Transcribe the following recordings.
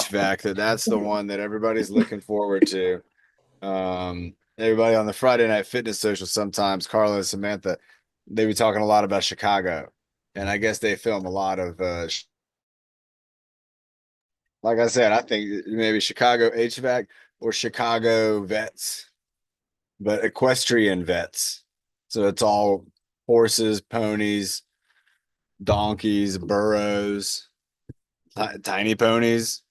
HVAC. That's the one that everybody's looking forward to. Everybody on the Friday Night Fitness Social, sometimes Carla and Samantha, they be talking a lot about Chicago, and I guess they film a lot of like I said, I think maybe Chicago HVAC or Chicago vets, but equestrian vets. So it's all horses, ponies, donkeys, burros, tiny ponies,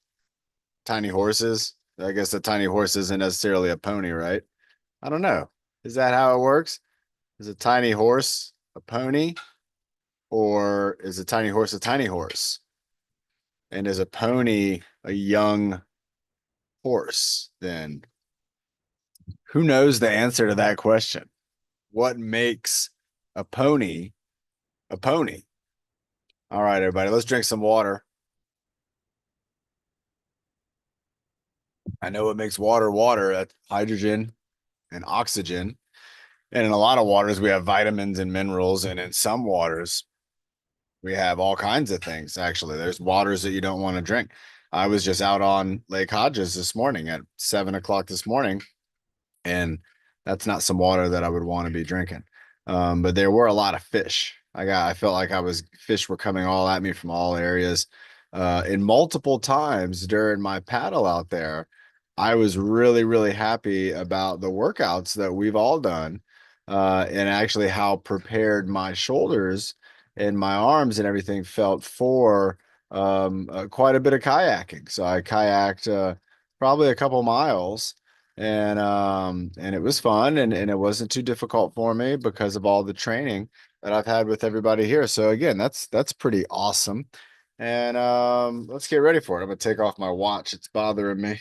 tiny horses. I guess a tiny horse isn't necessarily a pony, right? I don't know. Is that how it works? Is a tiny horse a pony, or is a tiny horse a tiny horse? And is a pony a young horse? Then who knows the answer to that question? What makes a pony a pony? All right, everybody, let's drink some water. I know what makes water water. That's hydrogen and oxygen. And in a lot of waters, we have vitamins and minerals. And in some waters, we have all kinds of things. Actually, there's waters that you don't want to drink. I was just out on Lake Hodges this morning at 7 o'clock this morning, and that's not some water that I would want to be drinking. But there were a lot of fish. I felt like fish were coming all at me from all areas. And multiple times during my paddle out there, I was really, really happy about the workouts that we've all done, and actually how prepared my shoulders and my arms and everything felt for quite a bit of kayaking. So I kayaked probably a couple miles, and it was fun, and it wasn't too difficult for me because of all the training that I've had with everybody here. So again, that's pretty awesome. And let's get ready for it. I'm gonna take off my watch. It's bothering me.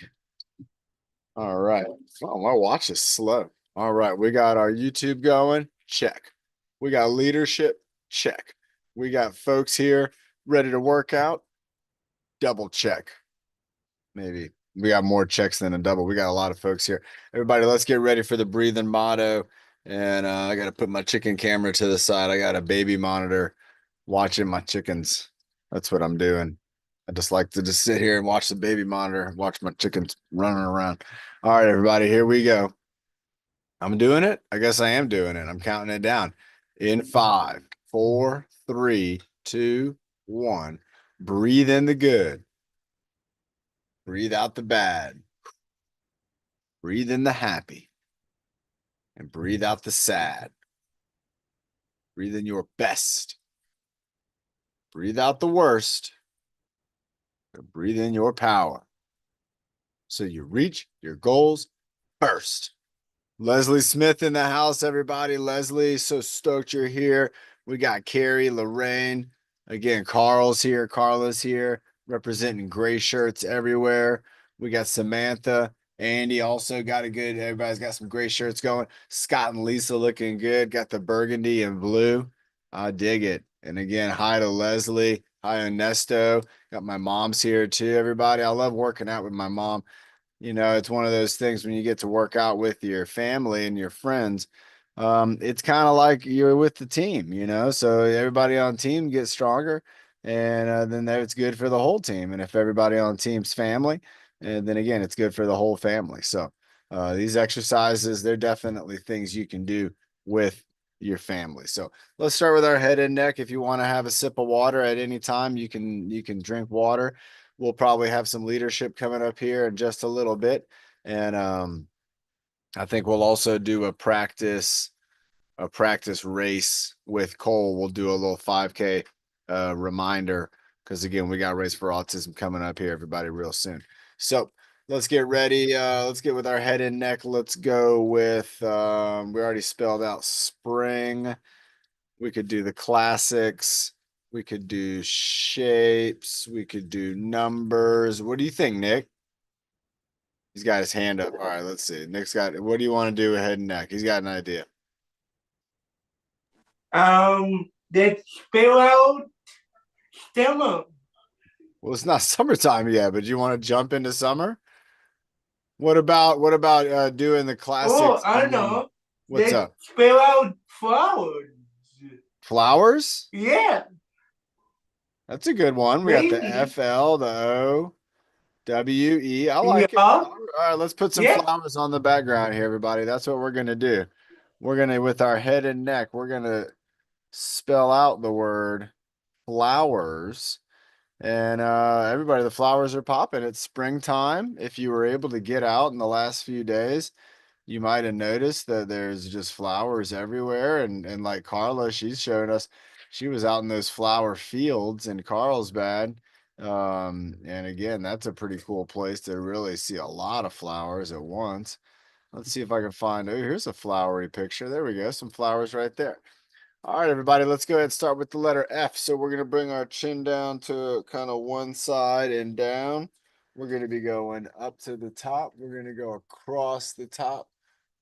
All right. Oh, my watch is slow. All right, we got our YouTube going. Check. We got leadership. Check. We got folks here ready to work out. Double check. Maybe we got more checks than a double. We got a lot of folks here. Everybody, let's get ready for the breathing motto. And I got to put my chicken camera to the side. I got a baby monitor watching my chickens. That's what I'm doing. I just like to just sit here and watch the baby monitor, watch my chickens running around. All right, everybody, here we go. I'm doing it. I guess I am doing it. I'm counting it down in 5, 4, 3, 2, 1. Breathe in the good. Breathe out the bad. Breathe in the happy. And breathe out the sad. Breathe in your best. Breathe out the worst. Breathe in your power. So you reach your goals first. Leslie Smith in the house, everybody. Leslie, so stoked you're here. We got Carrie, Lorraine. Again, Carl's here. Carla's here, representing gray shirts everywhere. We got Samantha. Andy also got a good, everybody's got some gray shirts going. Scott and Lisa looking good. Got the burgundy and blue. I dig it. And again, hi to Leslie. Hi, Ernesto. Got my mom's here too, everybody. I love working out with my mom. It's one of those things when you get to work out with your family and your friends. It's kind of like you're with the team. So everybody on team gets stronger, and then it's good for the whole team. And if everybody on team's family, and then again, it's good for the whole family. So these exercises, they're definitely things you can do with your family. So let's start with our head and neck. If you want to have a sip of water at any time, you can drink water. We'll probably have some leadership coming up here in just a little bit. And I think we'll also do a practice race with Cole. We'll do a little 5K reminder because again, we got Race for Autism coming up here, everybody, real soon. So let's get ready. Let's get with our head and neck. Let's go with we already spelled out spring. We could do the classics. We could do shapes. We could do numbers. What do you think, Nick? He's got his hand up. All right, let's see. Nick's got, what do you want to do with head and neck? He's got an idea. Let's spell out summer. Well, it's not summertime yet, but you want to jump into summer? What about doing the Oh, classics I and don't then know. what's Let's up? spell out flowers. Flowers? Yeah, That's a good one. We got the maybe. FL, the O. W-E. I like it. Yeah. All right, let's put some Yeah. flowers on the background here, everybody. That's what we're gonna do. We're gonna, with our head and neck, we're gonna spell out the word flowers. And everybody, the flowers are popping. It's springtime. If you were able to get out in the last few days, you might have noticed that there's just flowers everywhere. And like Carla, she's showing us she was out in those flower fields in Carlsbad. And again, that's a pretty cool place to really see a lot of flowers at once. Let's see if I can find. Oh, here's a flowery picture. There we go. Some flowers right there. All right, everybody, let's go ahead and start with the letter F. So we're going to bring our chin down to kind of one side and down. We're going to be going up to the top. We're going to go across the top,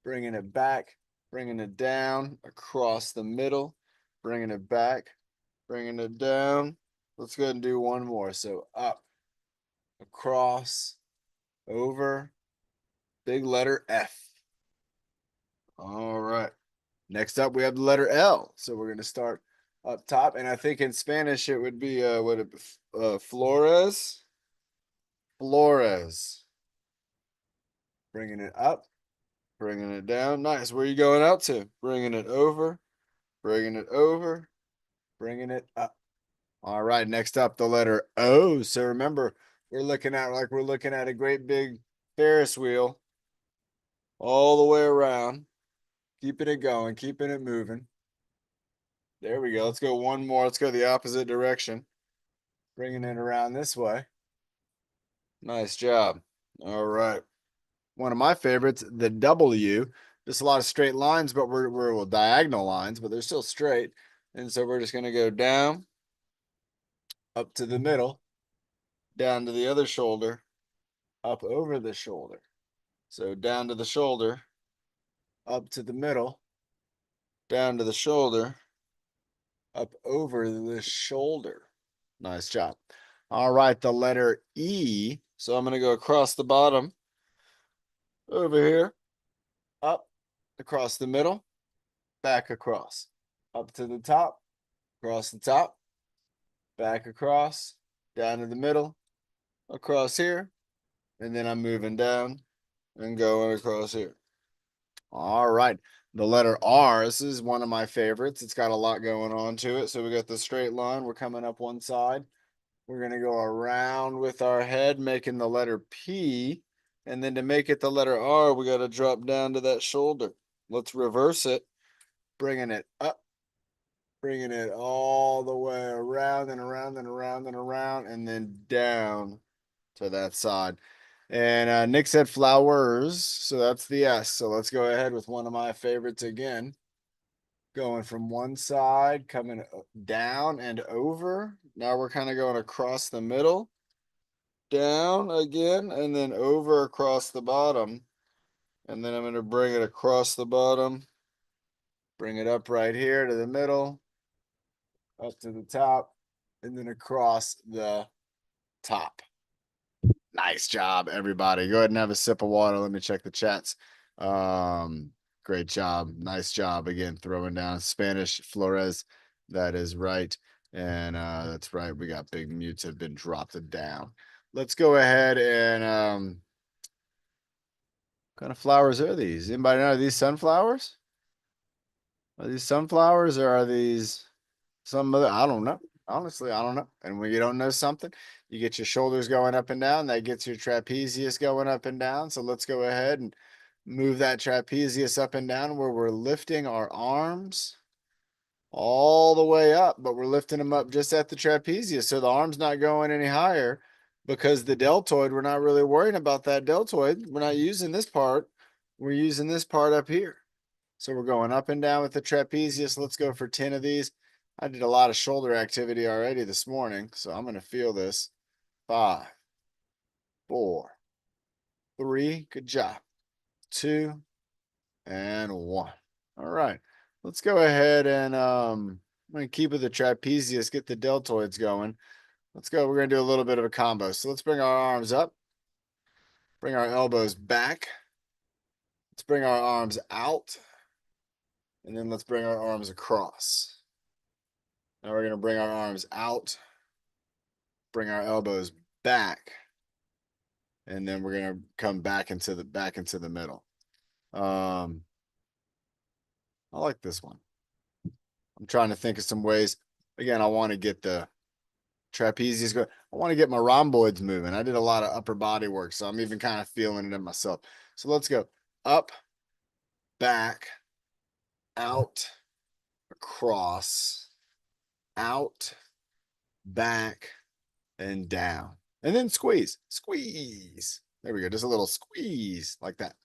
bringing it back, bringing it down, across the middle, bringing it back, bringing it down. Let's go ahead and do one more. So up, across, over, big letter F. All right. Next up, we have the letter L. So we're going to start up top. And I think in Spanish, it would be, Flores. Flores. Bringing it up, bringing it down. Nice. Where are you going out to? Bringing it over, bringing it over, bringing it up. All right. Next up, the letter O. So remember, we're looking at a great big Ferris wheel all the way around, keeping it going, keeping it moving. There we go. Let's go one more. Let's go the opposite direction. Bringing it around this way. Nice job. All right. One of my favorites, the W. Just a lot of straight lines, but we're well, diagonal lines, but they're still straight. And so we're just going to go down, up to the middle, down to the other shoulder, up over the shoulder. So down to the shoulder, up to the middle, down to the shoulder, up over the shoulder. Nice job. All right, the letter E. So I'm going to go across the bottom, over here, up, across the middle, back across, up to the top, across the top, back across, down to the middle, across here, and then I'm moving down and going across here. All right. The letter R, this is one of my favorites. It's got a lot going on to it. So we got the straight line. We're coming up one side. We're going to go around with our head, making the letter P. And then to make it the letter R, we got to drop down to that shoulder. Let's reverse it, bringing it up, bringing it all the way around and around and around and around, and then down to that side. And Nick said flowers, so that's the S. So let's go ahead with one of my favorites again. Going from one side, coming down and over. Now we're kind of going across the middle, down again, and then over across the bottom. And then I'm going to bring it across the bottom, bring it up right here to the middle, up to the top, and then across the top. Nice job, everybody. Go ahead and have a sip of water. Let me check the chats. Great job. Nice job again, throwing down Spanish Flores. That is right. And that's right. We got big mutes have been dropped down. Let's go ahead and what kind of flowers are these? Anybody know? Are these sunflowers? Are these sunflowers or are these some other? I don't know. Honestly, I don't know. And when you don't know something, you get your shoulders going up and down. That gets your trapezius going up and down. So let's go ahead and move that trapezius up and down where we're lifting our arms all the way up, but we're lifting them up just at the trapezius. So the arm's not going any higher because the deltoid, we're not really worrying about that deltoid. We're not using this part. We're using this part up here. So we're going up and down with the trapezius. Let's go for 10 of these. I did a lot of shoulder activity already this morning, so I'm going to feel this. 5, 4, 3, good job. 2, and 1. All right. Let's go ahead and I'm going to keep with the trapezius, get the deltoids going. Let's go. We're going to do a little bit of a combo. So let's bring our arms up, bring our elbows back. Let's bring our arms out, and then let's bring our arms across. Now we're going to bring our arms out, bring our elbows back, and then we're gonna come back into the middle. I like this one. I'm trying to think of some ways. Again, I want to get the trapezius going. I want to get my rhomboids moving. I did a lot of upper body work, so I'm even kind of feeling it in myself. So let's go up, back, out, across, out, back, and down. And then squeeze, squeeze. There we go. Just a little squeeze like that.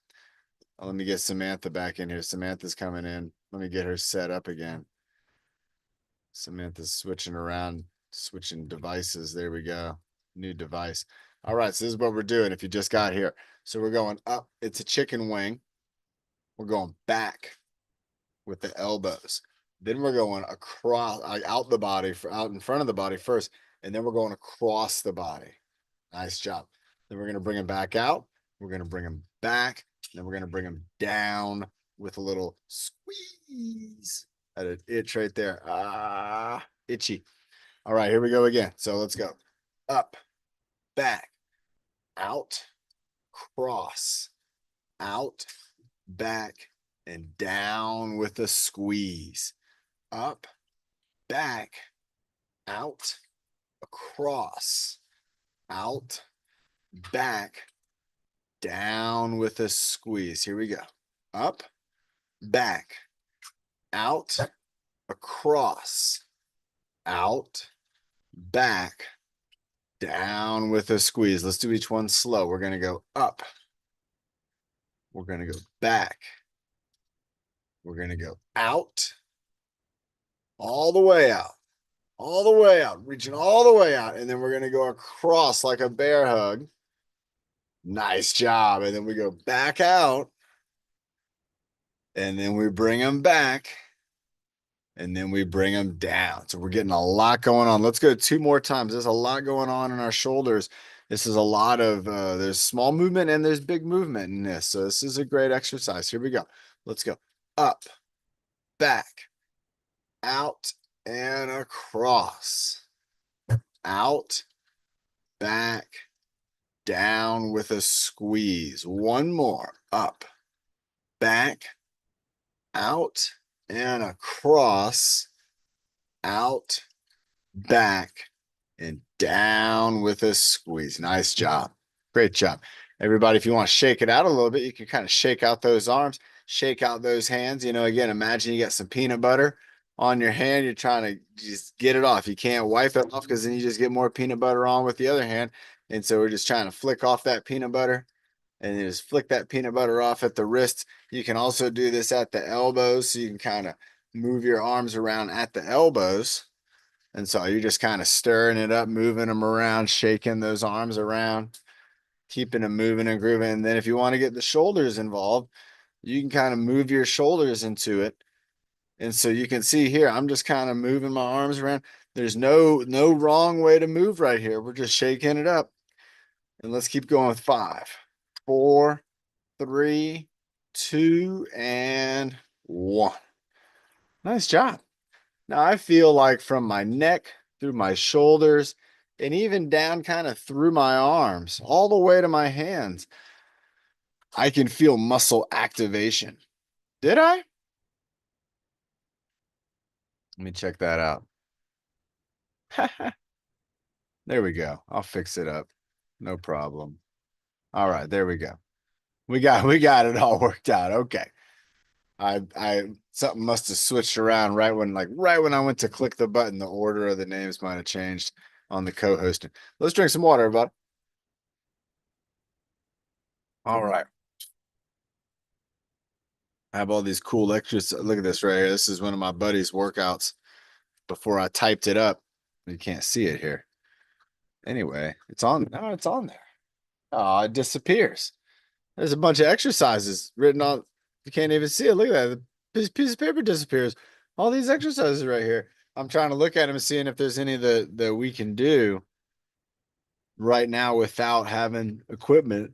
Let me get Samantha back in here. Samantha's coming in. Let me get her set up again. Samantha's switching around, switching devices. There we go. New device. All right. So this is what we're doing if you just got here. So we're going up. It's a chicken wing. We're going back with the elbows. Then we're going across, out the body, out in front of the body first. And then we're going across the body. Nice job. Then we're going to bring him back out. We're going to bring him back. Then we're going to bring him down with a little squeeze. That itch right there. Ah, itchy. All right, here we go again. So let's go. Up, back, out, cross, out, back, and down with a squeeze. Up, back, out, across, out, back, down with a squeeze. Here we go. Up, back, out, across, out, back, down with a squeeze. Let's do each one slow. We're going to go up. We're going to go back. We're going to go out, all the way out, all the way out, reaching all the way out. And then we're going to go across like a bear hug. Nice job. And then we go back out. And then we bring them back. And then we bring them down. So we're getting a lot going on. Let's go 2 more times. There's a lot going on in our shoulders. This is a lot of, there's small movement and there's big movement in this. So this is a great exercise. Here we go. Let's go up, back, out, and across. Out, back, down with a squeeze. One more. Up, back, out, and across. Out, back, and down with a squeeze. Nice job. Great job. Everybody, if you want to shake it out a little bit, you can kind of shake out those arms, shake out those hands. You know, again, imagine you got some peanut butter on your hand. You're trying to just get it off. You can't wipe it off because then you just get more peanut butter on with the other hand. And so we're just trying to flick off that peanut butter and then just flick that peanut butter off at the wrists. You can also do this at the elbows. So you can kind of move your arms around at the elbows. And so you're just kind of stirring it up, moving them around, shaking those arms around, keeping them moving and grooving. And then if you want to get the shoulders involved, you can kind of move your shoulders into it. And so you can see here, I'm just kind of moving my arms around. There's no wrong way to move right here. We're just shaking it up. And let's keep going with 5, 4, 3, 2, and 1. Nice job. Now I feel like from my neck through my shoulders and even down kind of through my arms, all the way to my hands, I can feel muscle activation. Did I? Let me check that out. There we go. I'll fix it up. No problem. All right, there we go. We got it all worked out. Okay. I something must have switched around right when I went to click the button, the order of the names might have changed on the co-hosting. Let's drink some water, everybody. All right. I have all these cool extras. Look at this right here. This is one of my buddy's workouts before I typed it up. You can't see it here. Anyway, it's on. No, it's on there. Oh, it disappears. There's a bunch of exercises written on. You can't even see it. Look at that. The piece of paper disappears. All these exercises right here. I'm trying to look at them, seeing if there's any that we can do right now without having equipment.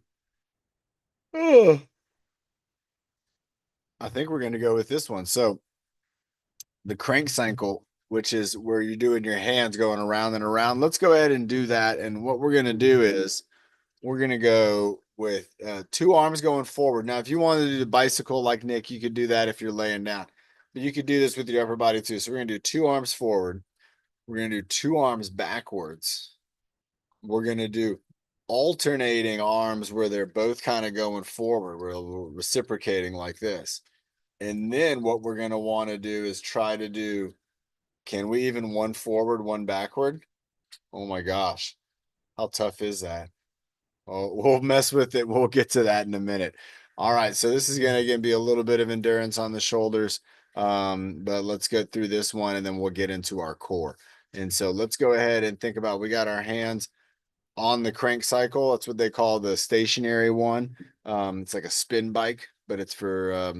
Oh, I think we're going to go with this one. So the crank cycle, which is where you're doing your hands going around and around. Let's go ahead and do that. And what we're going to do is we're gonna go with two arms going forward. Now, if you wanted to do the bicycle like Nick, you could do that if you're laying down, but you could do this with your upper body too. So we're gonna do two arms forward. We're gonna do two arms backwards. We're gonna do alternating arms where they're both kind of going forward. We're reciprocating like this. And then what we're gonna want to do is try to do, can we even one forward, one backward? Oh my gosh. How tough is that? Oh, we'll mess with it. We'll get to that in a minute. All right. So this is going to again be a little bit of endurance on the shoulders. But let's get through this one and then we'll get into our core. And so let's go ahead and think about, we got our hands on the crank cycle. That's what they call the stationary one. It's like a spin bike, but it's for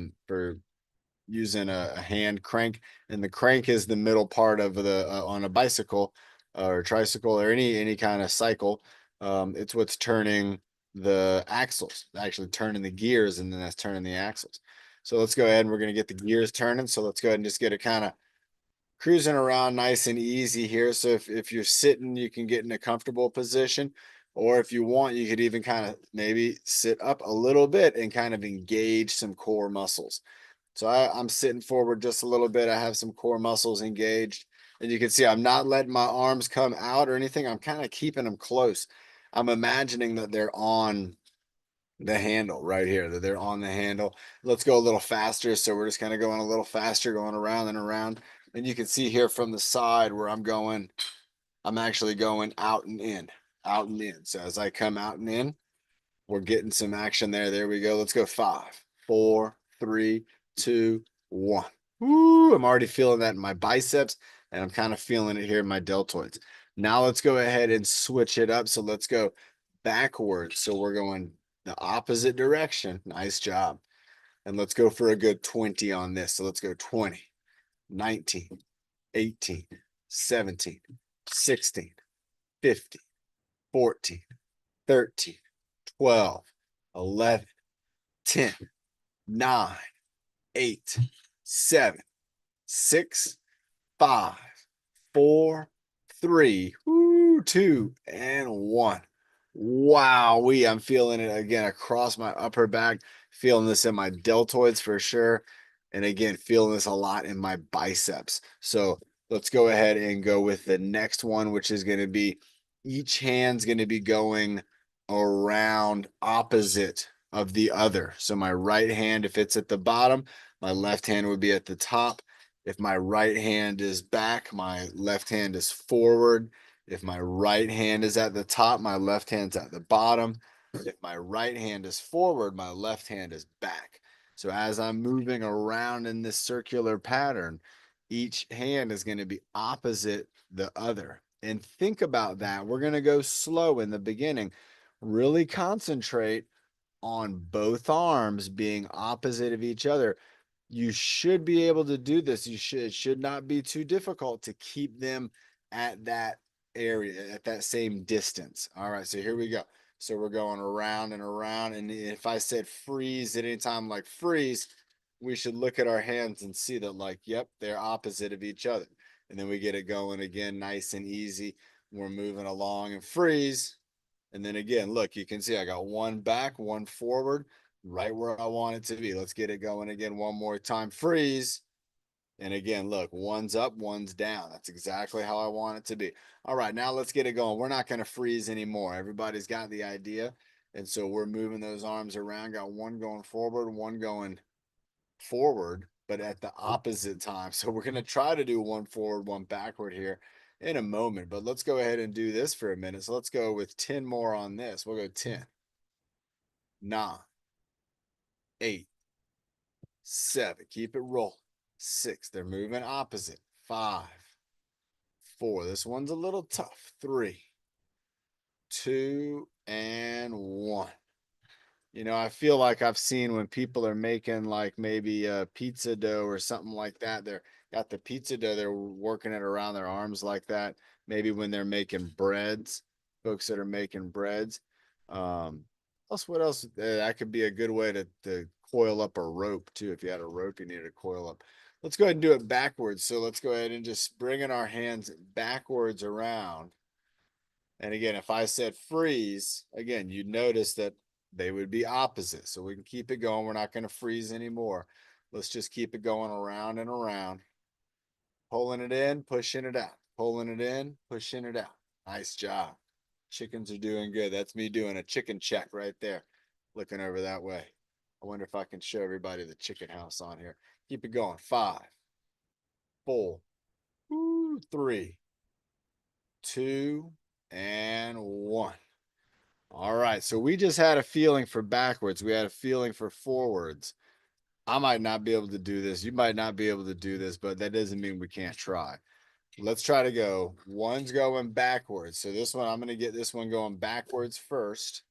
using a hand crank, and the crank is the middle part of the on a bicycle or tricycle or any kind of cycle. It's what's turning the axles, actually turning the gears, and then that's turning the axles. So let's go ahead and we're going to get the gears turning. So let's go ahead and just get it kind of cruising around nice and easy here. So if you're sitting, you can get in a comfortable position, or if you want, you could even kind of maybe sit up a little bit and kind of engage some core muscles. So I'm sitting forward just a little bit. I have some core muscles engaged. And you can see I'm not letting my arms come out or anything. I'm kind of keeping them close. I'm imagining that they're on the handle right here, that they're on the handle. Let's go a little faster. So we're just kind of going a little faster, going around and around. And you can see here from the side where I'm going, I'm actually going out and in, out and in. So as I come out and in, we're getting some action there. There we go. Let's go 5, 4, 3, 2, 1. Woo, I'm already feeling that in my biceps, and I'm kind of feeling it here in my deltoids. Now let's go ahead and switch it up. So let's go backwards. So we're going the opposite direction. Nice job. And let's go for a good 20 on this. So let's go 20, 19, 18, 17, 16, 15, 14, 13, 12, 11, 10, 9, 8, 7, 6, 5, 4, 3, 2, and 1. Wow, I'm feeling it again across my upper back, feeling this in my deltoids for sure. And again, feeling this a lot in my biceps. So let's go ahead and go with the next one, which is going to be each hand's going to be going around opposite of the other. So my right hand, if it's at the bottom, my left hand would be at the top. If my right hand is back, my left hand is forward. If my right hand is at the top, my left hand's at the bottom. If my right hand is forward, my left hand is back. So as I'm moving around in this circular pattern, each hand is going to be opposite the other. And think about that. We're going to go slow in the beginning. Really concentrate on both arms being opposite of each other. You should be able to do this. It should not be too difficult to keep them at that area, at that same distance. All right, so here we go. So we're going around and around. And if I said freeze at any time, like freeze, we should look at our hands and see that, like, yep, they're opposite of each other. And then we get it going again, nice and easy. We're moving along and freeze. And then again, look, you can see I got one back, one forward, right where I want it to be. Let's get it going again one more time. Freeze. And again, look, one's up, one's down. That's exactly how I want it to be. All right, now let's get it going. We're not going to freeze anymore. Everybody's got the idea. And so we're moving those arms around. Got one going forward, one going forward, but at the opposite time. So we're going to try to do one forward, one backward here in a moment, but let's go ahead and do this for a minute. So let's go with 10 more on this. We'll go 10, 9, 8, 7. Keep it rolling. 6. They're moving opposite. 5, 4. This one's a little tough. 3, 2, and 1. You know, I feel like I've seen when people are making like maybe a pizza dough or something like that, they're got the pizza dough, they're working it around their arms like that. Maybe when they're making breads, folks that are making breads. Plus, what else? That could be a good way to coil up a rope too. If you had a rope, you needed to coil up. Let's go ahead and do it backwards. So let's go ahead and just bring in our hands backwards around. And again, if I said freeze, again, you'd notice that they would be opposite. So we can keep it going. We're not going to freeze anymore. Let's just keep it going around and around. Pulling it in, pushing it out. Pulling it in, pushing it out. Nice job. Chickens are doing good. That's me doing a chicken check right there. Looking over that way. I wonder if I can show everybody the chicken house on here. Keep it going. 5, 4, 3, 2, and 1. All right. So we just had a feeling for backwards. We had a feeling for forwards. I might not be able to do this. You might not be able to do this, but that doesn't mean we can't try. Let's try to go. One's going backwards. So this one, I'm going to get this one going backwards first.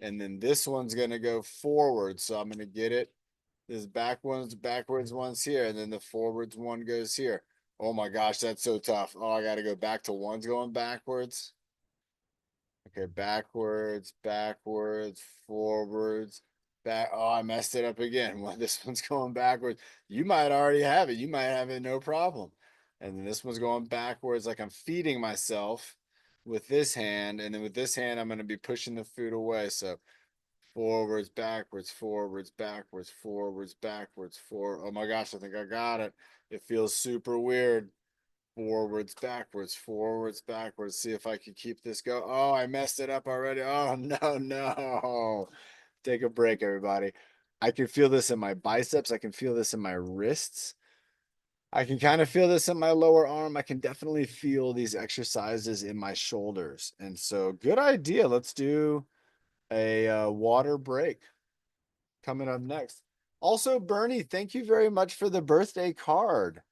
And then this one's going to go forward. So I'm going to get it. This backwards one's here. And then the forwards one goes here. Oh my gosh, that's so tough. Oh, I got to go back to one's going backwards. Okay, backwards, forwards, back. Oh, I messed it up again. Well, this one's going backwards. You might already have it. You might have it no problem. And then this one's going backwards, like I'm feeding myself with this hand. And then with this hand, I'm going to be pushing the food away. So forwards, backwards, forwards, backwards, forwards, backwards, forward. Oh my gosh, I think I got it. It feels super weird. Forwards, backwards, forwards, backwards. See if I can keep this go. Oh, I messed it up already. Oh, no, no. Take a break, everybody. I can feel this in my biceps. I can feel this in my wrists. I can kind of feel this in my lower arm. I can definitely feel these exercises in my shoulders. And so, good idea. Let's do a water break coming up next. Also, Bernie, thank you very much for the birthday card.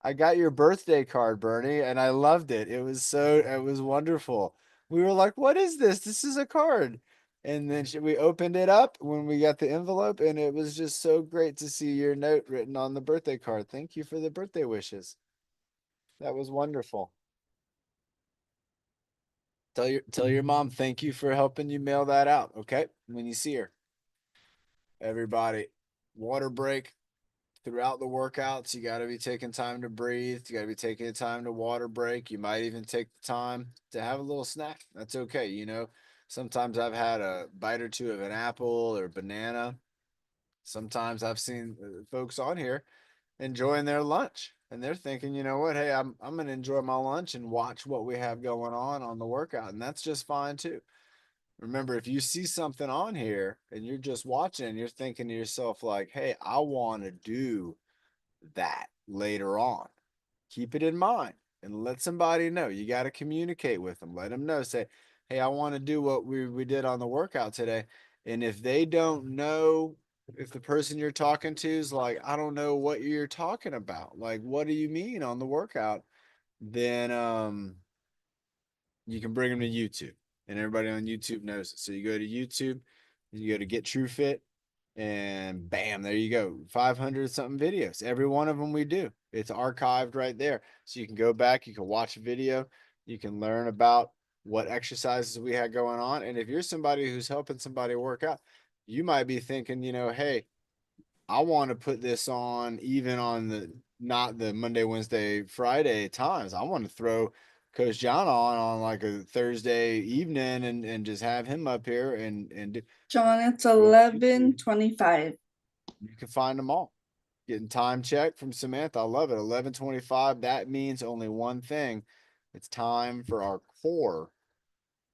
I got your birthday card, Bernie, and I loved it. It was wonderful. We were like, what is this? This is a card. And then we opened it up when we got the envelope, and it was just so great to see your note written on the birthday card. Thank you for the birthday wishes. That was wonderful. Tell your mom thank you for helping you mail that out, okay? When you see her. Everybody, water break. Throughout the workouts, you got to be taking time to breathe. You got to be taking the time to water break. You might even take the time to have a little snack. That's okay. Sometimes I've had a bite or two of an apple or banana. Sometimes I've seen folks on here enjoying their lunch and they're thinking, you know what? Hey, I'm going to enjoy my lunch and watch what we have going on the workout. And that's just fine too. Remember, if you see something on here and you're just watching and you're thinking to yourself like, hey, I want to do that later on. Keep it in mind and let somebody know. You got to communicate with them. Let them know. Say, hey, I want to do what we did on the workout today. And if they don't know, if the person you're talking to is like, I don't know what you're talking about, like, what do you mean on the workout? Then you can bring them to YouTube and everybody on YouTube knows it. So you go to YouTube, you go to Get True Fit, and bam, there you go. 500 something videos. Every one of them we do. It's archived right there. So you can go back, you can watch a video, you can learn about what exercises we had going on. And if you're somebody who's helping somebody work out, you might be thinking, hey, I want to put this on even on the not the Monday, Wednesday, Friday times. I want to throw Coach John on like a Thursday evening and just have him up here and John, it's 11:25. you can find them all. Getting time check from Samantha. I love it. 11:25. That means only one thing. It's time for our core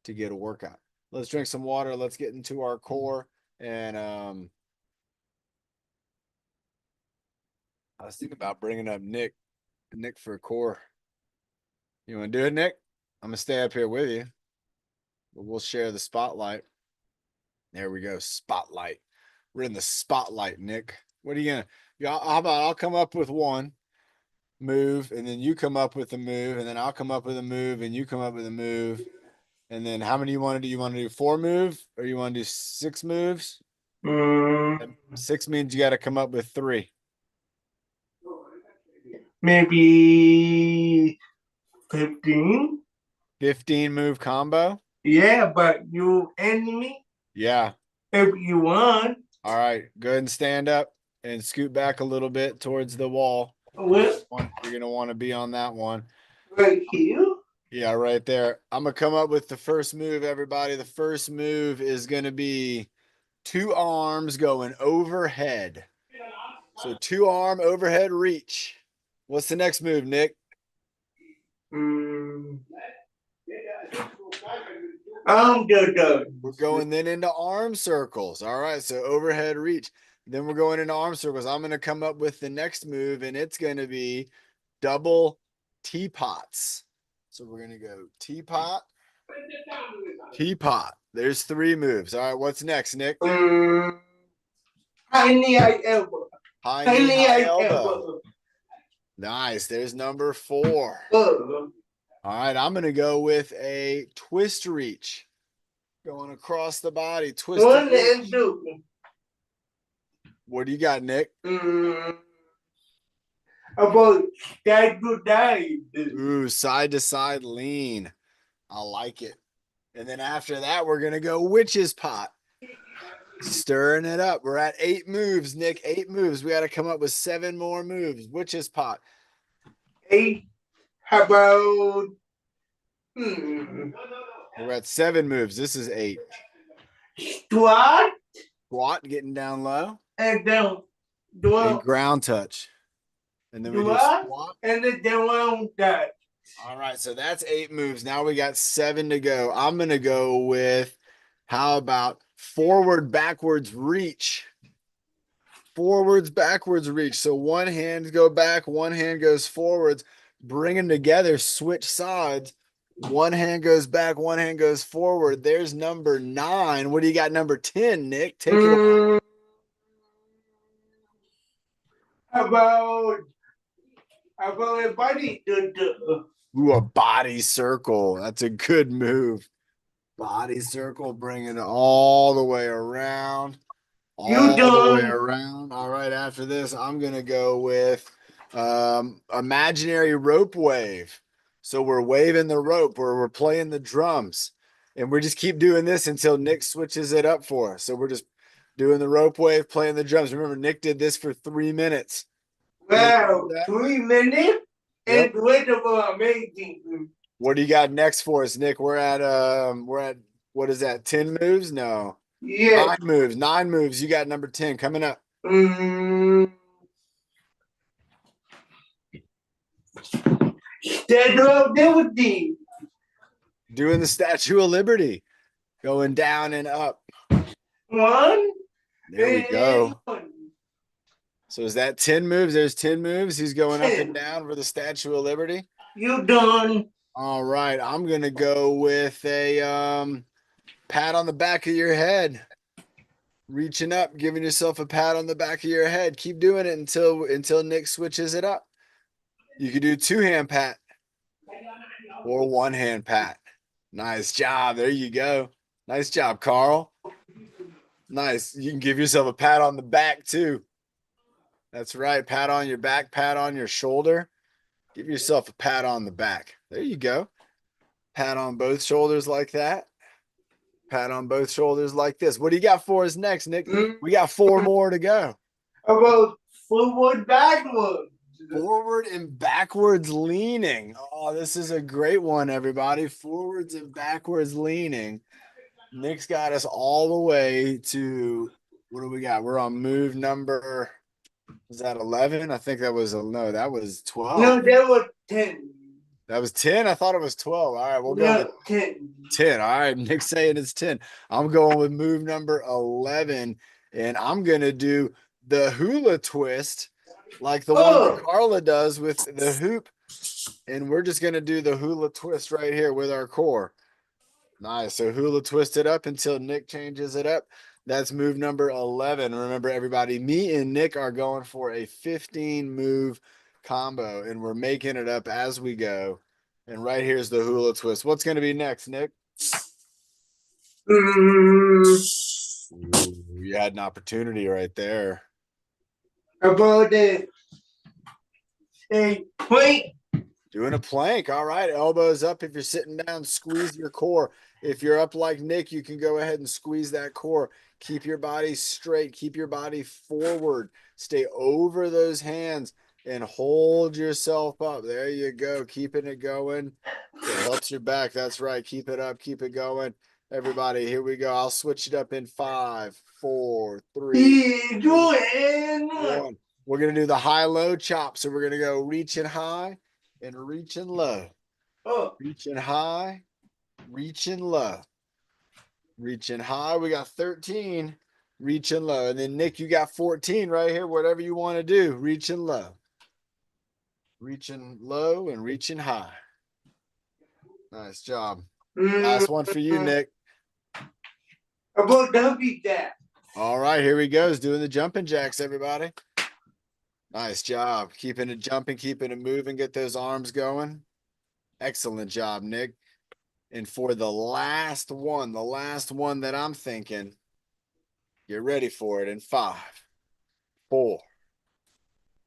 to get a workout. Let's drink some water. Let's get into our core. And I was thinking about bringing up Nick for a core. You want to do it, Nick? I'm gonna stay up here with you, but we'll share the spotlight. There we go. Spotlight. We're in the spotlight, Nick. What are you gonna? How about I'll come up with one move, and then you come up with a move, and then I'll come up with a move, and you come up with a move, and then how many you want to do? You want to do 4 moves, or you want to do 6 moves? Mm, 6 means you got to come up with 3. maybe 15. 15 move combo. Yeah, but you enemy Yeah. if you want. All right. Go ahead and stand up and scoot back a little bit towards the wall. What? You're gonna want to be on that one. Right here? Yeah, right there. I'm gonna come up with the first move, everybody. The first move is gonna be two arms going overhead. So two arm overhead reach. What's the next move, Nick? Mm. The We're going then into arm circles. All right, so overhead reach. Then we're going into arm circles. I'm gonna come up with the next move, and it's gonna be double teapots. So we're gonna go teapot, teapot. There's three moves. All right, what's next, Nick? high knee, high elbow. High High knee, knee, high high elbow. elbow. Nice. There's number 4. Uh, All right, I'm gonna go with a twist reach. Going across the body, twist. One and two. What do you got, Nick? About that to die. Ooh, side to side lean. I like it. And then after that, we're gonna go witch's pot. Stirring it up. We're at 8 moves, Nick. 8 moves. We got to come up with 7 more moves. Witch's pot. 8. How about hmm, We're at 7 moves. This is 8. squat Squat, getting down low. and then And do ground touch. And then we do Squat. squat. and then down that. All right, so that's 8 moves. Now we got 7 to go. I'm gonna go with, how about forward backwards reach? Forwards backwards reach. So one hand go back, one hand goes forwards. Bring them together, switch sides. One hand goes back, one hand goes forward. There's number 9. What do you got? Number 10, Nick? Take it away. About a body. Ooh, a body circle. That's a good move. Body circle, bringing it all the way around. All the way around. All right, after this, I'm gonna go with imaginary rope wave. So we're waving the rope, or we're playing the drums, and we just keep doing this until Nick switches it up for us. So we're just doing the rope wave, playing the drums. Remember, Nick did this for 3 minutes. Wow, 3 minutes? Yep. Incredible, amazing. What do you got next for us, Nick? We're at what is that? 10 moves? No. Yeah. 9 moves. 9 moves. You got number 10 coming up. Statue of Liberty. Doing the Statue of Liberty. Going down and up. 1. There we go. and So is that 10 moves? There's 10 moves. He's going up 10. and down for the Statue of Liberty. You done. All right. I'm gonna go with a pat on the back of your head. Reaching up, giving yourself a pat on the back of your head. Keep doing it until Nick switches it up. You can do 2-hand pat or 1-hand pat. Nice job. There you go. Nice job, Carl. Nice. You can give yourself a pat on the back too. That's right. Pat on your back, pat on your shoulder. Give yourself a pat on the back. There you go. Pat on both shoulders like that. Pat on both shoulders like this. What do you got for us next, Nick? We got 4 more to go. About forward, backward. Forward and backwards leaning. Oh, this is a great one, everybody. Forwards and backwards leaning. Nick's got us all the way to, what do we got? We're on move number, was that 11? I think that was, no, that was 12. No, that was 10. That was 10? I thought it was 12. All right, we'll go No, with 10. 10. All right, Nick's saying it's 10. I'm going with move number 11, and I'm going to do the hula twist like the one that Carla does with the hoop. And we're just going to do the hula twist right here with our core. Nice. So hula twist it up until Nick changes it up. That's move number 11. Remember, everybody, me and Nick are going for a 15 move combo, and we're making it up as we go. And right here's the hula twist. What's going to be next, Nick? Ooh, you had an opportunity right there. About a plank. Doing a plank. All right. Elbows up. If you're sitting down, squeeze your core. If you're up like Nick, you can go ahead and squeeze that core. Keep your body straight. Keep your body forward. Stay over those hands and hold yourself up. There you go. Keeping it going. It helps your back. That's right. Keep it up. Keep it going. Everybody, here we go. I'll switch it up in 5, 4, 3, He's 2, doing 1. We're going to do the high-low chop. So we're going to go reaching high and reaching low. Oh, Reaching high, reaching low. Reaching high, we got 13. Reaching low. And then Nick, you got 14 right here. Whatever you want to do. Reaching low. Reaching low and reaching high. Nice job. Last one for you, Nick. about W that. All right, here he goes. Doing the jumping jacks, everybody. Nice job. Keeping it jumping, keeping it moving. Get those arms going. Excellent job, Nick. And for the last one that I'm thinking, get ready for it in 5, 4,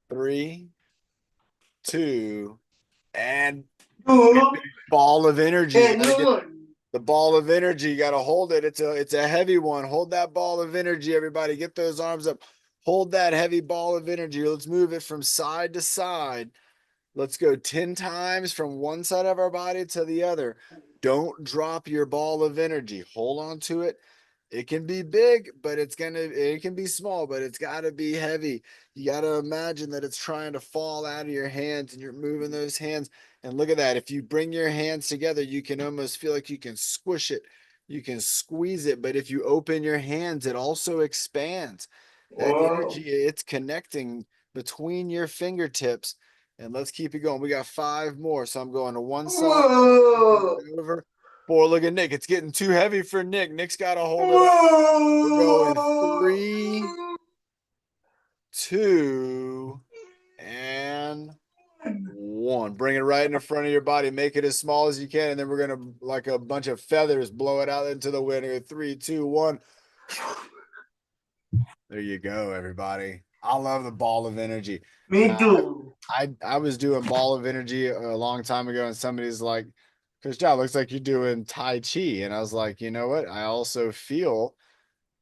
3, 2, and Two ball of energy. You and gotta get one. the ball of energy. You got to hold it. It's a heavy one. Hold that ball of energy, everybody. Get those arms up. Hold that heavy ball of energy. Let's move it from side to side. Let's go 10 times from one side of our body to the other. Don't drop your ball of energy. Hold on to it. It can be big, but it can be small, but it's got to be heavy. You got to imagine that it's trying to fall out of your hands and you're moving those hands. And look at that. If you bring your hands together, you can almost feel like you can squish it. You can squeeze it. But if you open your hands, it also expands. That Whoa. energy, it's connecting between your fingertips. And let's keep it going. We got 5 more. So I'm going to one side, Whoa. over. 4, look at Nick. It's getting too heavy for Nick. Nick's got to hold it up. We're going 3, 2, and 1. Bring it right in the front of your body. Make it as small as you can. And then we're going to, like a bunch of feathers, blow it out into the wind. 3, 2, 1. There you go, everybody. I love the ball of energy. Me too. I was doing ball of energy a long time ago, and somebody's like, Coach John, looks like you're doing Tai Chi. And I was like, you know what? I also feel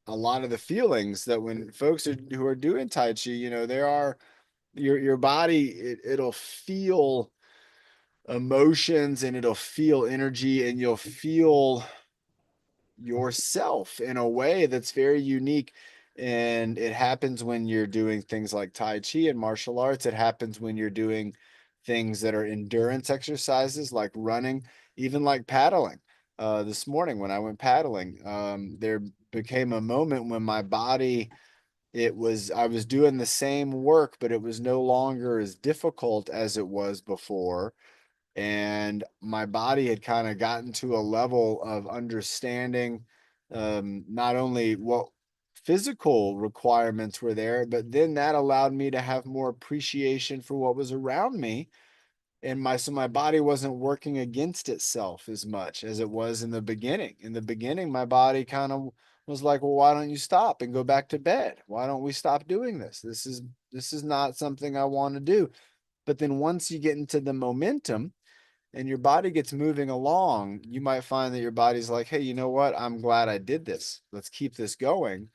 a lot of the feelings that when folks who are doing Tai Chi, there are your body, it'll feel emotions and it'll feel energy and you'll feel yourself in a way that's very unique. And it happens when you're doing things like Tai Chi and martial arts. It happens when you're doing things that are endurance exercises like running, even like paddling. This morning when I went paddling, there became a moment when my body, I was doing the same work, but it was no longer as difficult as it was before. And my body had kind of gotten to a level of understanding not only what physical requirements were there, but then that allowed me to have more appreciation for what was around me. And so my body wasn't working against itself as much as it was in the beginning. In the beginning, my body kind of was like, well, why don't you stop and go back to bed? Why don't we stop doing this? This is not something I want to do. But then once you get into the momentum and your body gets moving along, you might find that your body's like, hey, you know what? I'm glad I did this. Let's keep this going.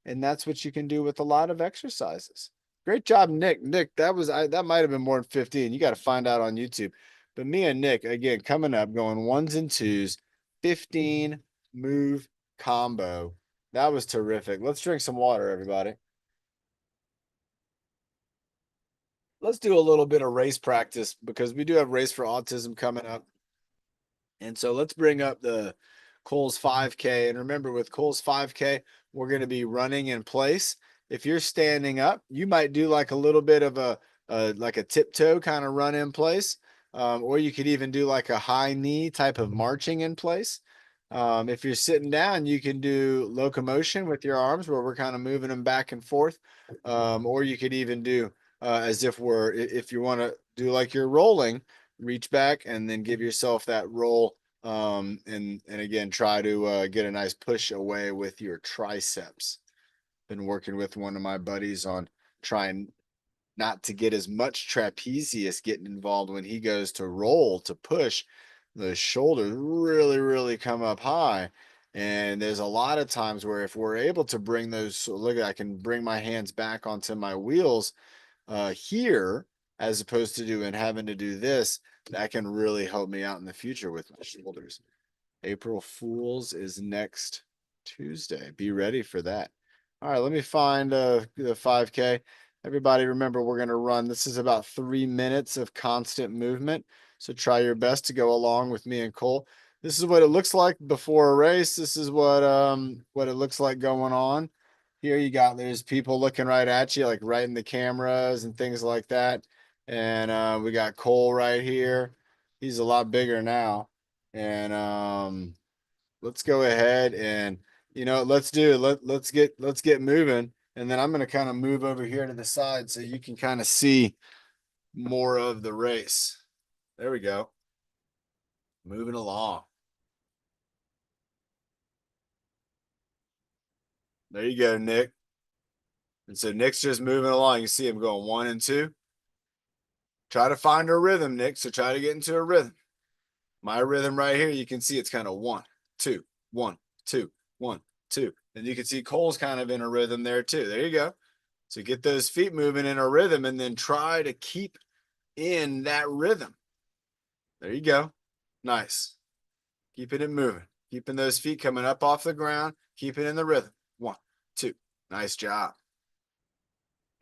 And that's what you can do with a lot of exercises. Great job, Nick. Nick, that might have been more than 15. You got to find out on YouTube. But me and Nick, again, coming up, going 1s and 2s, 15 move combo. That was terrific. Let's drink some water, everybody. Let's do a little bit of race practice because we do have Race for Autism coming up. And so let's bring up the Kohl's 5K. And remember, with Kohl's 5K, we're going to be running in place. If you're standing up, you might do like a little bit of like a tiptoe kind of run in place. Or you could even do like a high knee type of marching in place. If you're sitting down, you can do locomotion with your arms where we're kind of moving them back and forth. Or you could even do as if if you want to do like you're rolling, reach back and then give yourself that roll. And again, try to get a nice push away with your triceps. Been working with one of my buddies on trying not to get as much trapezius getting involved when he goes to roll to push. The shoulders really, really come up high. And there's a lot of times where if we're able to bring those, so look, I can bring my hands back onto my wheels here as opposed to having to do this, that can really help me out in the future with my shoulders. April Fools is next Tuesday. Be ready for that. All right, let me find the 5K. Everybody remember we're going to run. This is about 3 minutes of constant movement. So try your best to go along with me and Cole. This is what it looks like before a race. This is what it looks like going on. Here you got there's people looking right at you, like right in the cameras and things like that. And we got Cole right here. He's a lot bigger now. And let's go ahead and let's get moving. And then I'm gonna kind of move over here to the side so you can kind of see more of the race. There we go. Moving along. There you go, Nick. And so Nick's just moving along. You see him going 1 and 2. Try to find a rhythm, Nick. So try to get into a rhythm. My rhythm right here, you can see it's kind of 1, 2, 1, 2, 1, 2. And you can see Cole's kind of in a rhythm there too. There you go. So get those feet moving in a rhythm and then try to keep in that rhythm. There you go. Nice. Keeping it moving. Keeping those feet coming up off the ground. Keep it in the rhythm. 1, 2. Nice job.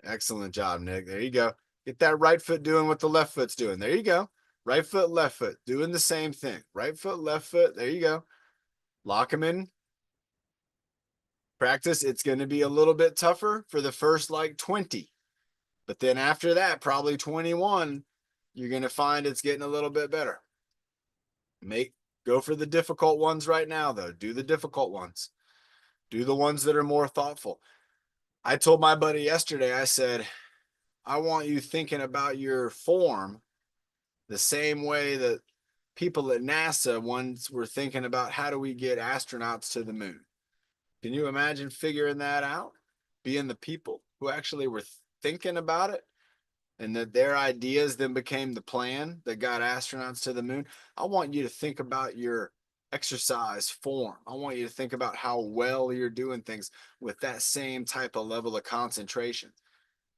Excellent job, Nick. There you go. Get that right foot doing what the left foot's doing. There you go. Right foot, left foot, doing the same thing. Right foot, left foot. There you go. Lock them in. Practice. It's going to be a little bit tougher for the first like 20. But then after that, probably 21, you're going to find it's getting a little bit better. Go for the difficult ones right now, though. Do the difficult ones. Do the ones that are more thoughtful. I told my buddy yesterday, I said, I want you thinking about your form the same way that people at NASA once were thinking about how do we get astronauts to the moon. Can you imagine figuring that out? Being the people who actually were thinking about it and that their ideas then became the plan that got astronauts to the moon. I want you to think about your exercise form. I want you to think about how well you're doing things with that same type of level of concentration.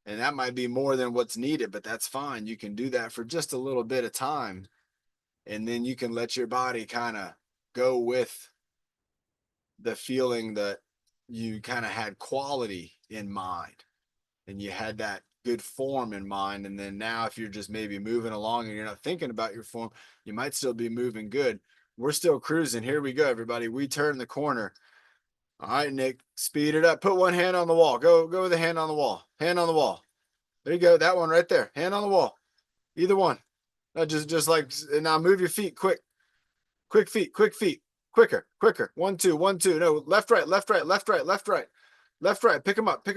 And that might be more than what's needed, but that's fine. You can do that for just a little bit of time. And then you can let your body kind of go with the feeling that you kind of had quality in mind and you had that good form in mind. And then now if you're just maybe moving along and you're not thinking about your form, you might still be moving good. We're still cruising. Here we go, everybody. We turn the corner. All right, Nick, speed it up. Put one hand on the wall. Go with the hand on the wall. Hand on the wall. There you go. That one right there. Hand on the wall. Either one. No, just like now move your feet quick. Quick feet. Quicker. 1, 2, 1, 2. No, left, right. Left, right. Pick them up.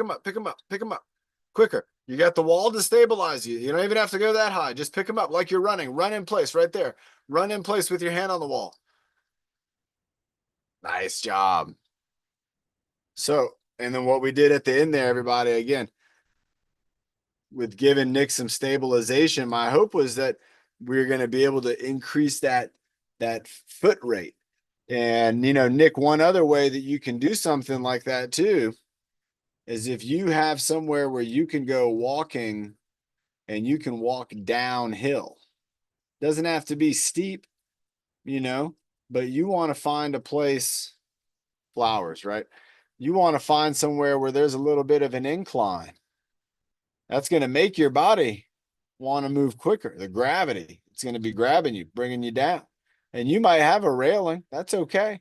Quicker. You got the wall to stabilize you. You don't even have to go that high. Just pick them up like you're running. Run in place right there. Run in place with your hand on the wall. Nice job. So, and then what we did at the end there, everybody, again, with giving Nick some stabilization, my hope was that we're going to be able to increase that foot rate. And, Nick, one other way that you can do something like that too is if you have somewhere where you can go walking and you can walk downhill. Doesn't have to be steep, but you want to find a place, flowers, right? You want to find somewhere where there's a little bit of an incline. That's going to make your body want to move quicker. The gravity, it's going to be grabbing you, bringing you down. And you might have a railing. That's okay.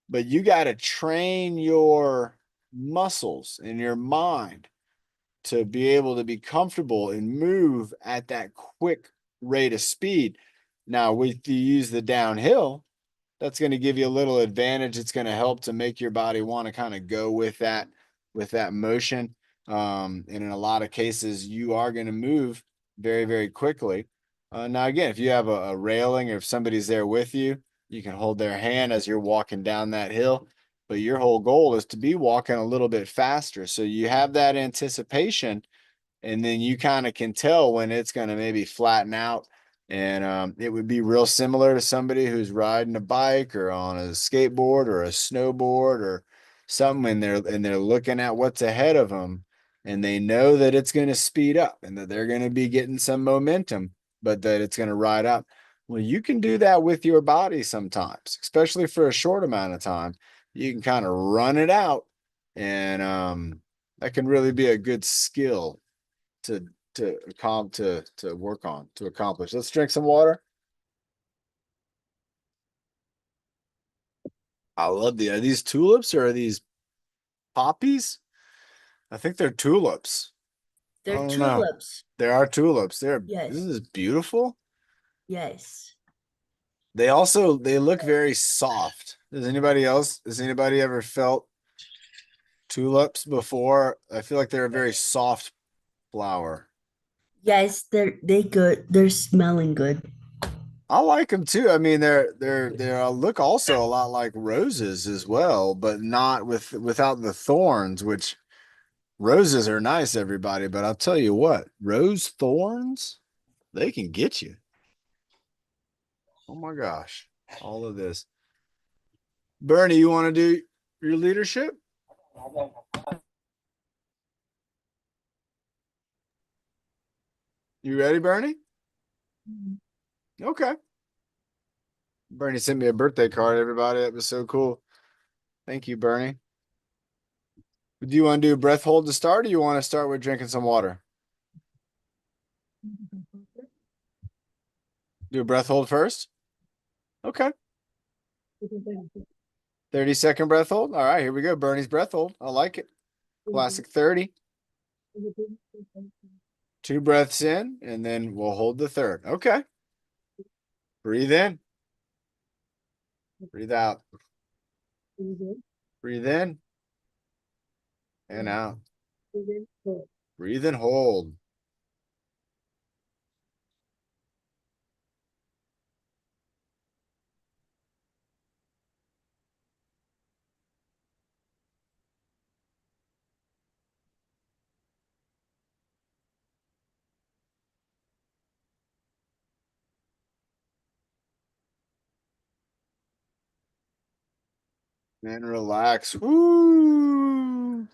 But you got to train your muscles and your mind to be able to be comfortable and move at that quick rate of speed. Now, if you use the downhill, that's going to give you a little advantage. It's going to help to make your body want to kind of go with that motion. And in a lot of cases, you are going to move very, very quickly. Now, again, if you have a railing or if somebody's there with you, you can hold their hand as you're walking down that hill. But your whole goal is to be walking a little bit faster. So you have that anticipation, and then you kind of can tell when it's going to maybe flatten out. And it would be real similar to somebody who's riding a bike or on a skateboard or a snowboard or something, and they're looking at what's ahead of them. and they know that it's going to speed up and that they're going to be getting some momentum, but that it's going to ride up. Well, you can do that with your body sometimes, especially for a short amount of time. You can kind of run it out, and that can really be a good skill to to work on, to accomplish. Let's drink some water. I love are these tulips or are these poppies? I think they're tulips. I They're don't know. tulips. There are tulips. Yes. This is beautiful. Yes. They look very soft. Has anybody ever felt tulips before? I feel like they're a very soft flower. Yes, they good. They're smelling good. I like them too. I mean, they're look also a lot like roses as well, but not without the thorns, which roses are nice, everybody, but I'll tell you what, rose thorns, they can get you. Oh my gosh, all of this. Bernie, you want to do your leadership? You ready, Bernie? Okay. Bernie sent me a birthday card, everybody. That was so cool. Thank you, Bernie. Do you want to do a breath hold to start, or you want to start with drinking some water? Do a breath hold first? Okay. 30-second breath hold. All right, here we go. Bernie's breath hold. I like it. Classic 30. 2 breaths in, and then we'll hold the third. Okay. Breathe in. Breathe out. Breathe in. And out. Breathe and hold. And relax. Woo!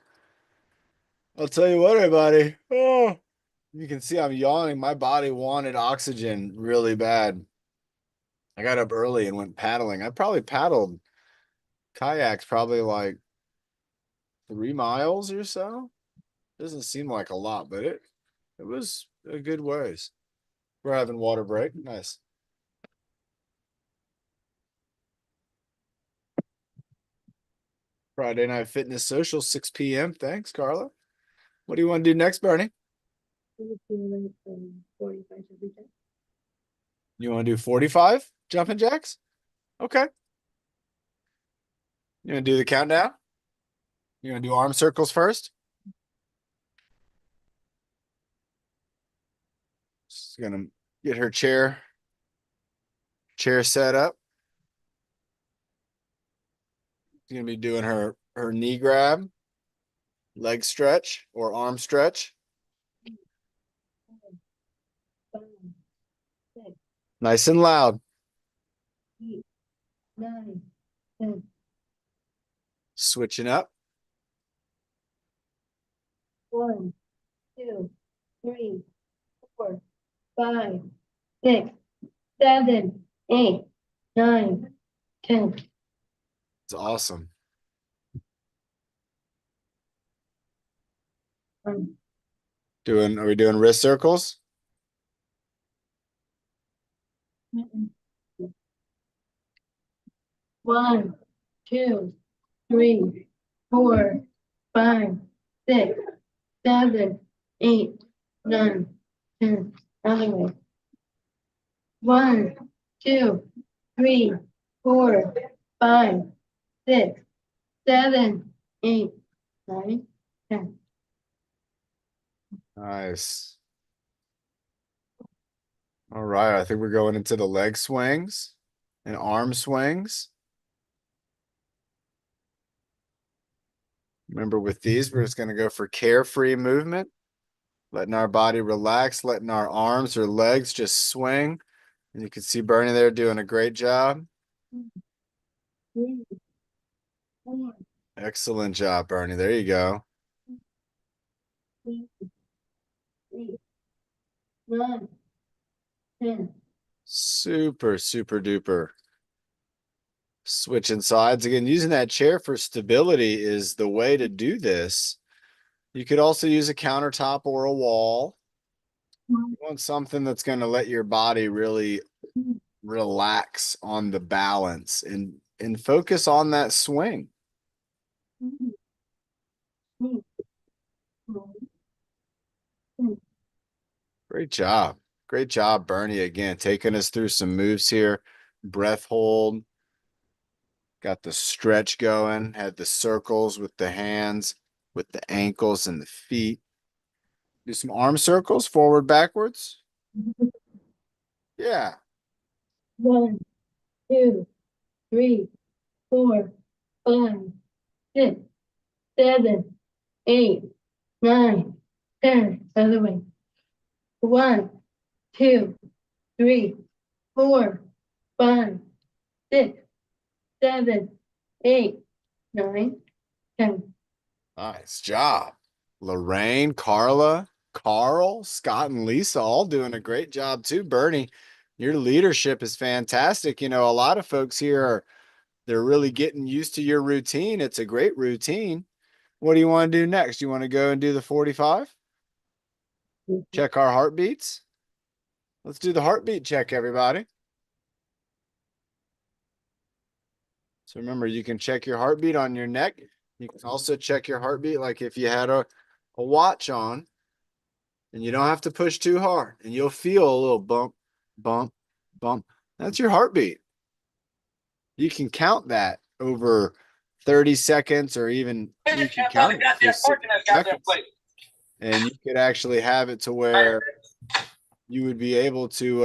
I'll tell you what, everybody. Oh, you can see I'm yawning. My body wanted oxygen really bad. I got up early and went paddling. I probably paddled kayaks probably like 3 miles or so. Doesn't seem like a lot, but it was a good ways. We're having water break. Nice. Friday Night Fitness Social, 6 p.m. Thanks, Carla. What do you want to do next, Bernie? You want to do 45 jumping jacks? Okay. You want to do the countdown? You want to do arm circles first? She's gonna get her chair set up. She's gonna be doing her knee grab, leg stretch, or arm stretch. Nice and loud. 9, 10. Switching up. 1, 2, 3, 4, 5, 6, 7, 8, 9, 10. It's awesome. Are we doing wrist circles? One, 2, 3, 4, 5, 6, 7, 8, 9, 10. Other way. 1, 2, 3, 4, 5, 6, 7, 8, 9, 10. Nice. All right, I think we're going into the leg swings and arm swings. Remember, with these, we're just going to go for carefree movement, letting our body relax, letting our arms or legs just swing. And you can see Bernie there doing a great job. 3, 4. Excellent job, Bernie. There you go. 8, 9, 10. Super, super duper. Switching sides again, using that chair for stability is the way to do this. You could also use a countertop or a wall. You want something that's going to let your body really relax on the balance and focus on that swing. Great job. Great job, Bernie. Again, taking us through some moves here. Breath hold. Got the stretch going. Had the circles with the hands, with the ankles and the feet. Do some arm circles, forward, backwards. Yeah. 1, 2, 3, 4, 5, 6, 7, 8, 9, 10. Other way. 1, 2, 3, 4, 5, 6, 7, 8, 9, 10. Nice job. Lorraine, Carla, Carl, Scott, and Lisa all doing a great job too. Bernie, your leadership is fantastic. You know, a lot of folks here they're really getting used to your routine. It's a great routine. What do you want to do next? You want to go and do the 45? Check our heartbeats. Let's do the heartbeat check, everybody. So remember, you can check your heartbeat on your neck. You can also check your heartbeat like if you had a watch on, and you don't have to push too hard, and you'll feel a little bump, bump, bump. That's your heartbeat. You can count that over 30 seconds, or even you can count it for 60 seconds. And you could actually have it to where you would be able to,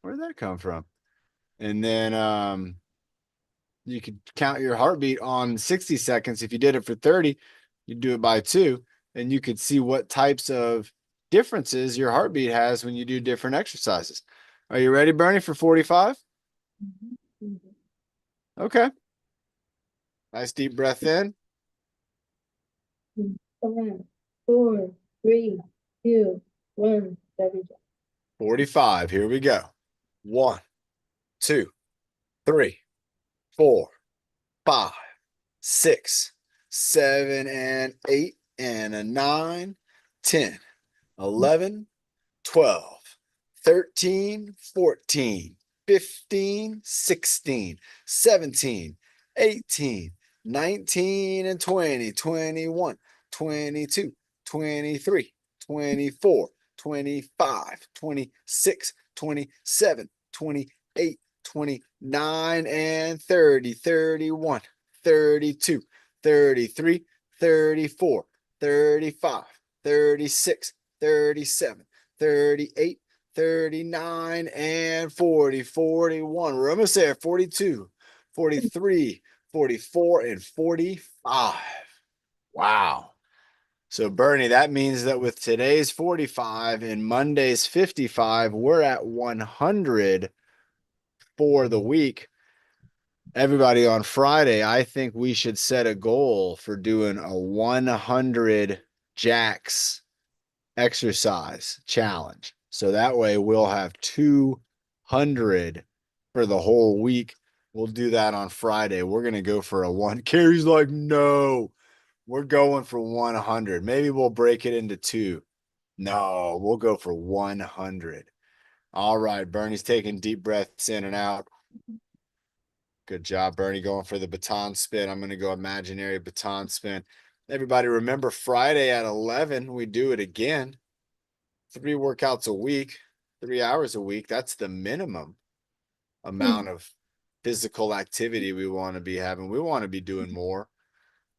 where did that come from? And then you could count your heartbeat on 60 seconds. If you did it for 30, you'd do it by 2, and you could see what types of differences your heartbeat has when you do different exercises. Are you ready, Bernie, for 45? Okay. Nice deep breath in. 5, 4, 3, 2, 1. 45. Here we go. 1, 2, 3, 4, 5, 6, 7, and 8, and a 9, 10, 11, 12, 13, 14, 15, 16, 17, 18, 19, and 20, 21, 22, 23, 24, 25, 26, 27, 28, 29, and 30, 31, 32, 33, 34, 35, 36, 37, 38, 39, and 40, 41. We're almost there. 42, 43, 44, and 45. Wow. So, Bernie, that means that with today's 45 and Monday's 55, we're at 100 for the week. Everybody, on Friday, I think we should set a goal for doing a 100 jacks exercise challenge. So that way we'll have 200 for the whole week. We'll do that on Friday. We're going to go for a one. Carrie's like, no, we're going for 100. Maybe we'll break it into 2. No, we'll go for 100. All right. Bernie's taking deep breaths in and out. Good job, Bernie, going for the baton spin. I'm going to go imaginary baton spin. Everybody remember Friday at 11, we do it again. 3 workouts a week, 3 hours a week. That's the minimum amount of physical activity we want to be having. We want to be doing more.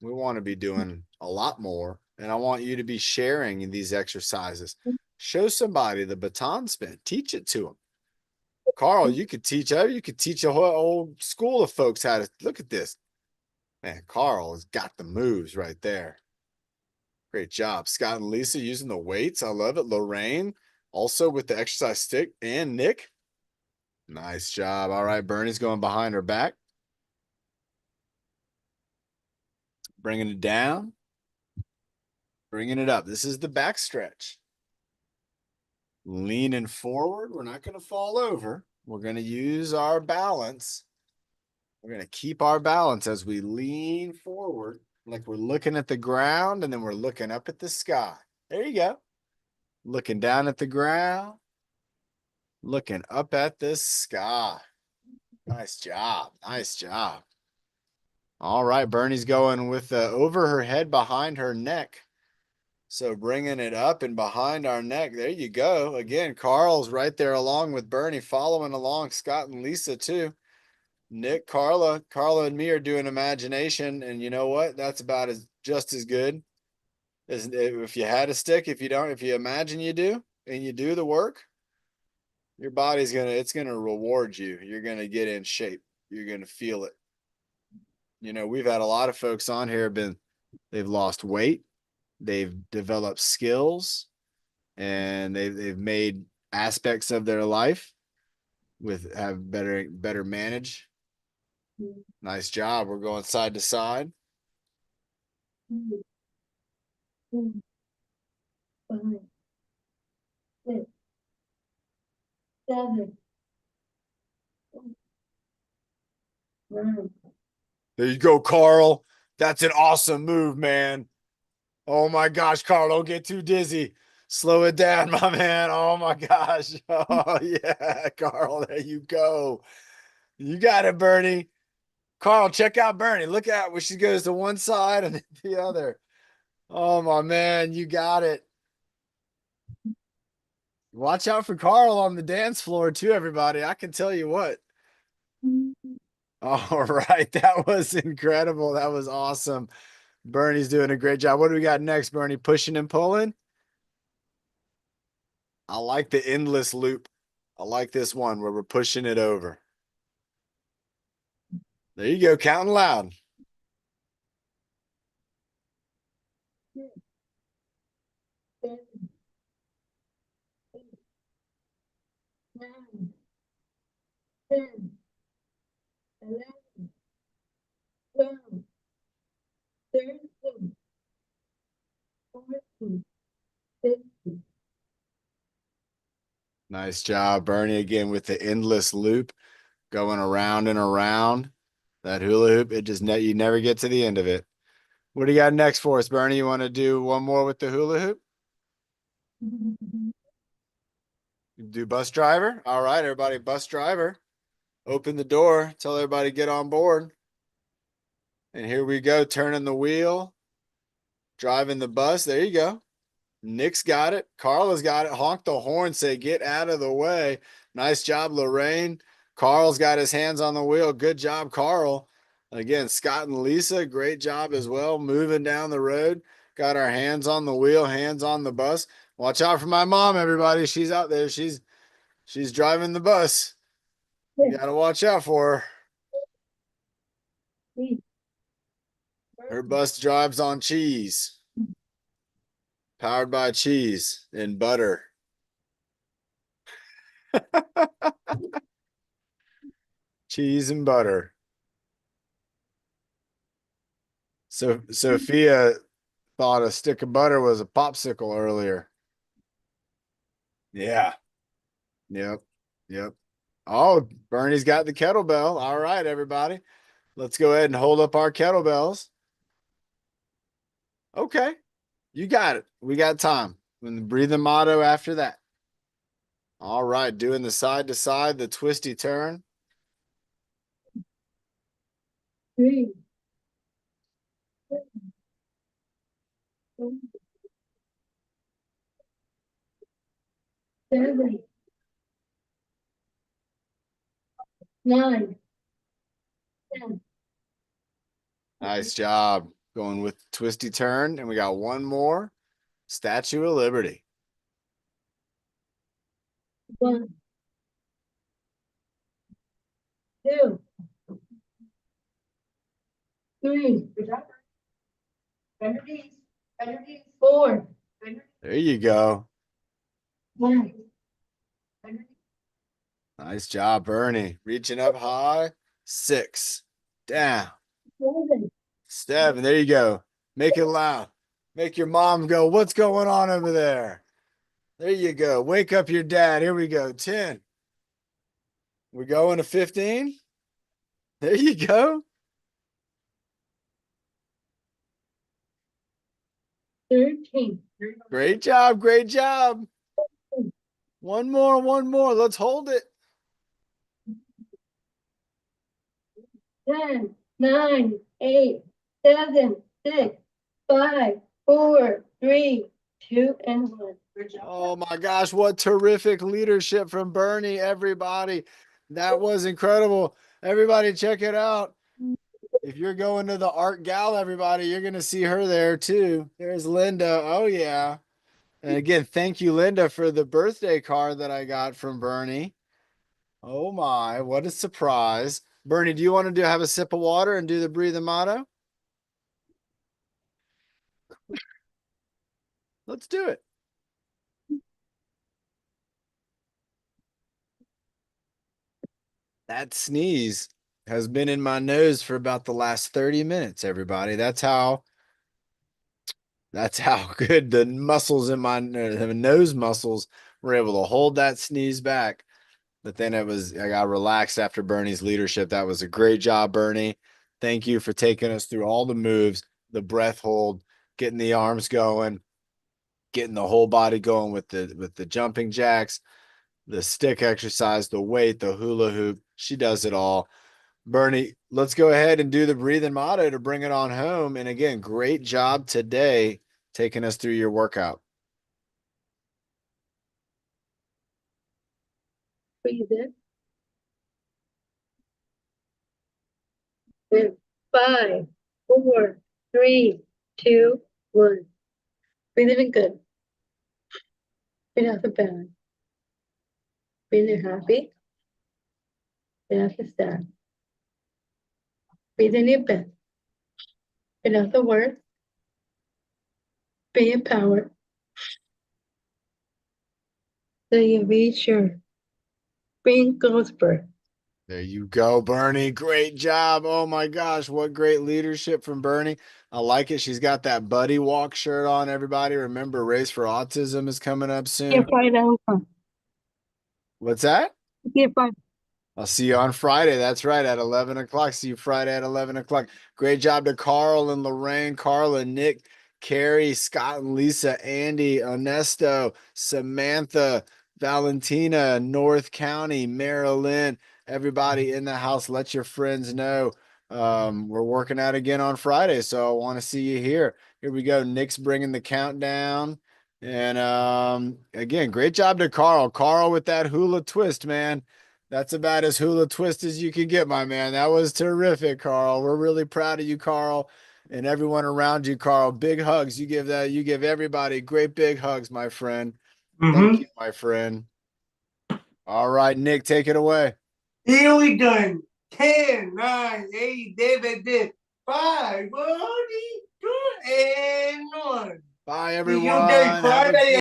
We want to be doing a lot more. And I want you to be sharing these exercises. Show somebody the baton spin. Teach it to them. Carl, you could teach a whole old school of folks how to look at this. Man, Carl has got the moves right there. Great job. Scott and Lisa using the weights. I love it. Lorraine also with the exercise stick, and Nick. Nice job. All right, Bernie's going behind her back. Bringing it down. Bringing it up. This is the back stretch. Leaning forward. We're not going to fall over. We're going to use our balance. We're going to keep our balance as we lean forward, like we're looking at the ground and then we're looking up at the sky. There you go. Looking down at the ground, looking up at the sky. Nice job. Nice job. All right. Bernie's going with over her head, behind her neck. So bringing it up and behind our neck. There you go. Again, Carl's right there along with Bernie, following along. Scott and Lisa too. Nick, Carla and me are doing imagination. And you know what? That's about just as good as if you had a stick. If you imagine you do and you do the work, your body's it's gonna reward you. You're gonna get in shape. You're gonna feel it. You know, we've had a lot of folks on here they've lost weight, they've developed skills, and they've made aspects of their life have better manage. Nice job. We're going side to side. 2, 3, 5, 6, 7, 9. There you go, Carl. That's an awesome move, man. Oh my gosh, Carl, don't get too dizzy. Slow it down, my man. Oh my gosh. Oh yeah, Carl, there you go. You got it, Bernie. Carl, check out Bernie. Look at where she goes to one side and the other. Oh my man, you got it. Watch out for Carl on the dance floor too, everybody. I can tell you what. All right, that was incredible. That was awesome. Bernie's doing a great job. What do we got next, Bernie? Pushing and pulling? I like the endless loop. I like this one where we're pushing it over. There you go, counting loud. 7, 8, 9, 10, 11, 12, 13, 14, 15. Nice job, Bernie, again with the endless loop going around and around. That hula hoop, you never get to the end of it. What do you got next for us, Bernie? You want to do one more with the hula hoop? Do bus driver? All right, everybody, bus driver. Open the door, tell everybody get on board. And here we go, turning the wheel, driving the bus. There you go. Nick's got it. Carla's got it. Honk the horn, say get out of the way. Nice job, Lorraine. Carl's got his hands on the wheel. Good job, Carl. Again, Scott and Lisa, great job as well. Moving down the road. Got our hands on the wheel, hands on the bus. Watch out for my mom, everybody. She's out there. She's driving the bus. You gotta watch out for her. Her bus drives on cheese. Powered by cheese and butter. Cheese and butter. So Sophia thought a stick of butter was a popsicle earlier. Yeah. Yep. Yep. Oh, Bernie's got the kettlebell. All right, everybody. Let's go ahead and hold up our kettlebells. Okay. You got it. We got time. And the breathing motto after that. All right. Doing the side to side, the twisty turn. 3, 7, 9, 10. Nice job. Going with the twisty turn. And we got one more. Statue of Liberty. 1, 2, 3, Good job. Bend your knees. Bend your knees. 4, There you go. 5, Bend your knees. Nice job, Bernie. Reaching up high. 6. Down. 7, 7. There you go. Make it loud. Make your mom go, what's going on over there? There you go. Wake up your dad. Here we go. 10. We going to 15? There you go. 13. Great job. Great job. One more. One more. Let's hold it. 10, 9, 8, 7, 6, 5, 4, 3, 2, and 1. Oh my gosh, what terrific leadership from Bernie, everybody. That was incredible. Everybody, check it out. If you're going to the art gal, everybody, you're going to see her there too. There's Linda. Oh, yeah. And again, thank you, Linda, for the birthday card that I got from Bernie. Oh my, what a surprise. Bernie, do you want to have a sip of water and do the breathing motto? Let's do it. That sneeze has been in my nose for about the last 30 minutes, everybody. That's how good the muscles in my nose muscles were able to hold that sneeze back. But then I got relaxed after Bernie's leadership. That was a great job, Bernie. Thank you for taking us through all the moves, the breath hold, getting the arms going, getting the whole body going with the jumping jacks, the stick exercise, the weight, the hula hoop. She does it all. Bernie, let's go ahead and do the breathing motto to bring it on home. And again, great job today taking us through your workout. Breathe in. In 5, 4, 3, 2, 1. Breathe in good. Breathe out the bad. Breathe in happy. Breathe out the sad. Breathe in your best. Breathe out the worst. Be empowered. So you reach your brain goes birth. There you go, Bernie. Great job. Oh my gosh, what great leadership from Bernie. I like it. She's got that buddy walk shirt on, everybody. Remember, Race for Autism is coming up soon. Get Friday out. What's that? Get Friday. I'll see you on Friday. That's right, at 11 o'clock. See you Friday at 11 o'clock. Great job to Carl and Lorraine, Carla, Nick, Carrie, Scott and Lisa, Andy, Ernesto, Samantha, Valentina, North County, Marilyn, everybody in the house. Let your friends know. We're working out again on Friday, so I want to see you here. Here we go. Nick's bringing the countdown. And again, great job to Carl. Carl with that hula twist, man. That's about as hula twist as you can get, my man. That was terrific, Carl. We're really proud of you, Carl, and everyone around you, Carl. Big hugs. You give everybody great big hugs, my friend. Thank you, my friend. All right, Nick, take it away. Here we go. 10, 9, 8, 7, 6, 5, 4, 3, 2, and 1. Bye, See you everyone. next Have a Friday.